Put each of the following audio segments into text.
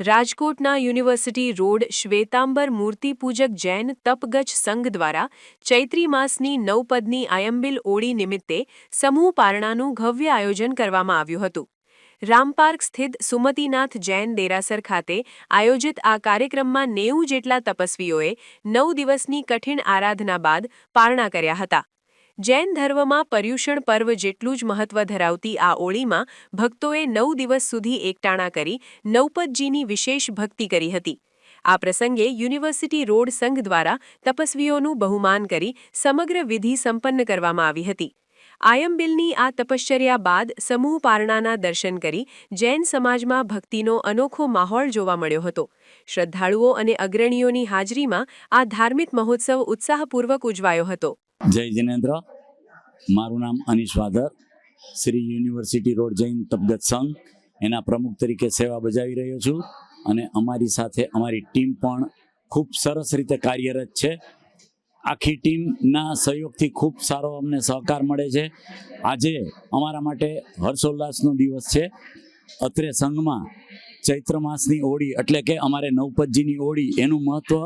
રાજકોટના university road શ્વેતાંબર મૂર્તિપૂજક જૈન તપગચ્છ સંઘ દ્વારા ચૈત્રી માસની નવપદની આયંબિલ ઓળી નિમિત્તે સમૂહ પારણાનું ભવ્ય આયોજન કરવામાં આવ્યું હતું. રામપાર્ક સ્થિત સુમતીનાથ જૈન દેરાસર ખાતે આયોજિત આ કાર્યક્રમમાં 90 જેટલા તપસ્વીઓએ 9 દિવસની કઠિન આરાધના બાદ પારણા કર્યા હતા. જૈન ધર્મમાં પર્યુષણ પર્વ જેટલું જ મહત્વ ધરાવતી આ ઓળીમાં ભક્તોએ 9 દિવસ સુધી એકટાણા કરી નવપદજીની વિશેષ ભક્તિ કરી હતી. આ પ્રસંગે યુનિવર્સિટી રોડ સંઘ દ્વારા તપસ્વીઓનું બહુમાન કરી સમગ્ર વિધિ સંપન્ન કરવામાં આવી હતી. આયંબિલની આ તપશ્ચર્યા બાદ સમૂહ પારણાના દર્શન કરી જૈન સમાજમાં ભક્તિનો અનોખો માહોલ જોવા મળ્યો હતો. શ્રદ્ધાળુઓ અને અગ્રણીઓની હાજરીમાં આ ધાર્મિક મહોત્સવ ઉત્સાહપૂર્વક ઉજવાયો હતો. જય જિનેન્દ્ર. મારું નામ અનિશ વાધર, શ્રી યુનિવર્સિટી રોડ જૈન તપગચ્છ સંઘ એના પ્રમુખ તરીકે સેવા બજાવી રહ્યો છું અને અમારી સાથે અમારી ટીમ પણ ખૂબ સરસ રીતે કાર્યરત છે. આખી ટીમના સહયોગથી ખૂબ સારો અમને સહકાર મળે છે. આજે અમારા માટે હર્ષોલ્લાસનો દિવસ છે. અત્રે સંઘમાં ચૈત્ર માસની ઓળી એટલે કે અમારે નવપદજીની ઓળી એનું મહત્વ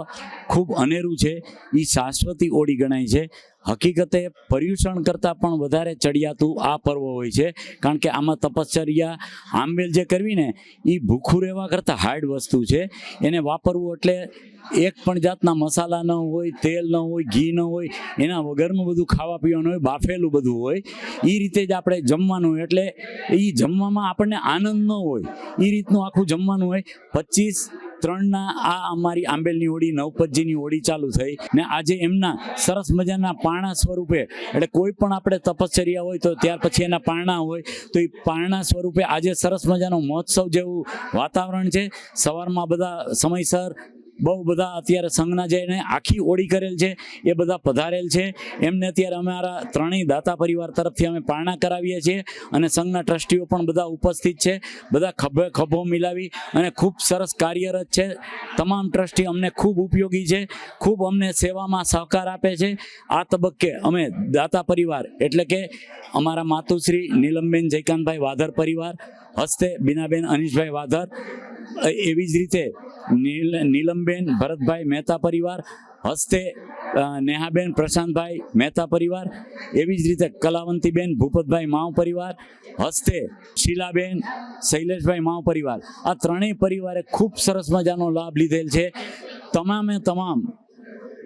ખૂબ અનેરું છે. એ શાશ્વતી ઓળી ગણાય છે. હકીકતે પર્યુષણ કરતાં પણ વધારે ચડિયાતું આ પર્વ હોય છે, કારણ કે આમાં તપશ્ચર્યા આંબેલ જે કરવી ને એ ભૂખું રહેવા કરતાં હાર્ડ વસ્તુ છે. એને વાપરવું એટલે એક પણ જાતના મસાલા ન હોય, તેલ ન હોય, ઘી ન હોય, એના વગરનું બધું ખાવા પીવાનું હોય, બાફેલું બધું હોય. એ રીતે જ આપણે જમવાનું હોય, એટલે એ જમવામાં આપણને આનંદ ન હોય એ રીતનું આખું જમવાનું હોય. 25/3 આ અમારી આંબેલની હોળી નવપદજીની હોળી ચાલુ થઈ ને આજે એમના સરસ મજાના પારણા સ્વરૂપે, એટલે કોઈ પણ આપણે તપશ્ચર્યા હોય તો ત્યાર પછી એના પારણા હોય તો એ પારણા સ્વરૂપે આજે સરસ મજાનો મહોત્સવ જેવું વાતાવરણ છે. સવારમાં બધા સમયસર બહુ બધા અત્યારે સંઘના જે આખી ઓળી કરેલ છે એ બધા પધારેલ છે. એમને અત્યારે અમારા ત્રણેય દાતા પરિવાર તરફથી અમે પારણા કરાવીએ છીએ અને સંઘના ટ્રસ્ટીઓ પણ બધા ઉપસ્થિત છે. બધા ખભો મિલાવી અને ખૂબ સરસ કાર્યરત છે. તમામ ટ્રસ્ટી અમને ખૂબ ઉપયોગી છે, ખૂબ અમને સેવામાં સહકાર આપે છે. આ તબક્કે અમે દાતા પરિવાર એટલે કે અમારા માતુશ્રી નીલમબેન જયકાંતભાઈ વાધર પરિવાર હસ્તે બીનાબેન અનિશભાઈ વાધર, એવી જ રીતે નીલમબેન ભરતભાઈ મહેતા પરિવાર હસ્તે નેહાબેન પ્રશાંતભાઈ મહેતા પરિવાર, એવી જ રીતે કલાવંતીબેન ભૂપતભાઈ માવ પરિવાર હસ્તે શીલાબેન શૈલેષભાઈ માવ પરિવાર, આ ત્રણેય પરિવારે ખૂબ સરસ મજાનો લાભ લીધેલ છે. તમામે તમામ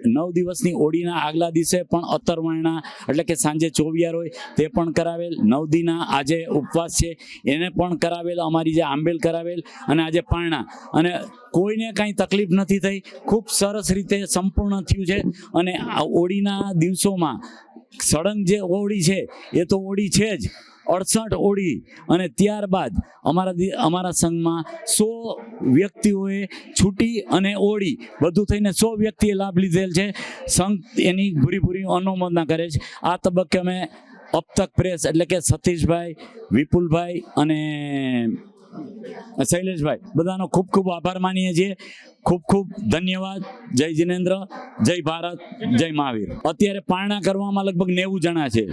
9 દિવસની ઓળીના આગલા દિવસે પણ અત્તરવાયણા એટલે કે સાંજે ચોવિયાર હોય તે પણ કરાવેલ. 9 દીના આજે ઉપવાસ છે એને પણ કરાવેલ. અમારી જે આંબેલ કરાવેલ અને આજે પારણા, અને કોઈને કાંઈ તકલીફ નથી થઈ. ખૂબ સરસ રીતે સંપૂર્ણ થયું છે. અને આ ઓળીના દિવસોમાં સળંગ જે ઓળી છે એ તો ઓળી છે જ 68 ઓળી, અને ત્યારબાદ અમારા સંઘમાં 100 વ્યક્તિઓએ છૂટી અને ઓળી બધું થઈને 100 વ્યક્તિએ લાભ લીધેલ છે. સંઘ એની ભૂરી અનુમોદના કરે છે. આ તબક્કે અમે અબતક પ્રેસ એટલે કે સતીશભાઈ, વિપુલભાઈ અને શૈલેષભાઈ બધાનો ખૂબ ખૂબ આભાર માનીએ છીએ. ખૂબ ખૂબ ધન્યવાદ. જય જિનેન્દ્ર, જય ભારત, જય મહાવીર. અત્યારે પારણા કરવામાં લગભગ 90 જણા છે.